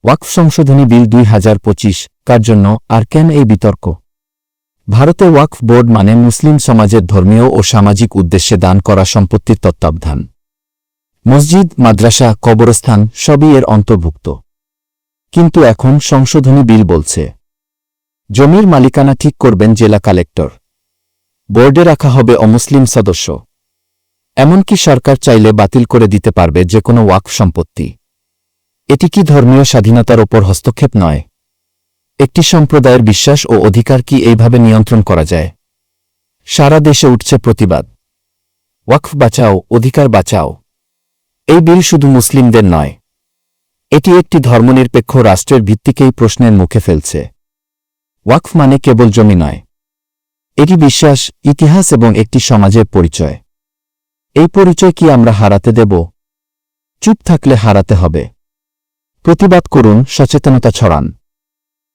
ওয়াকফ সংশোধনী বিল 2025 কার জন্য আর কেন এই বিতর্ক? ভারতে ওয়াকফ বোর্ড মানে মুসলিম সমাজের ধর্মীয় ও সামাজিক উদ্দেশ্যে দান করা সম্পত্তির তত্ত্বাবধান। মসজিদ, মাদ্রাসা, কবরস্থান সবই এর অন্তর্ভুক্ত। কিন্তু এখন সংশোধনী বিল বলছে জমির মালিকানা ঠিক করবেন জেলা কালেক্টর, বোর্ডে রাখা হবে অমুসলিম সদস্য, এমনকি সরকার চাইলে বাতিল করে দিতে পারবে যে কোনো ওয়াকফ সম্পত্তি। এটি কি ধর্মীয় স্বাধীনতার ওপর হস্তক্ষেপ নয়? একটি সম্প্রদায়ের বিশ্বাস ও অধিকার কি এইভাবে নিয়ন্ত্রণ করা যায়? সারা দেশে উঠছে প্রতিবাদ। ওয়াকফ বাঁচাও, অধিকার বাঁচাও। এই বিল শুধু মুসলিমদের নয়, এটি একটি ধর্মনিরপেক্ষ রাষ্ট্রের ভিত্তিকেই প্রশ্নের মুখে ফেলছে। ওয়াকফ মানে কেবল জমি নয়, এটি বিশ্বাস, ইতিহাস এবং একটি সমাজের পরিচয়। এই পরিচয় কি আমরা হারাতে দেব? চুপ থাকলে হারাতে হবে। প্রতিবাদ করুন, সচেতনতা ছড়ান।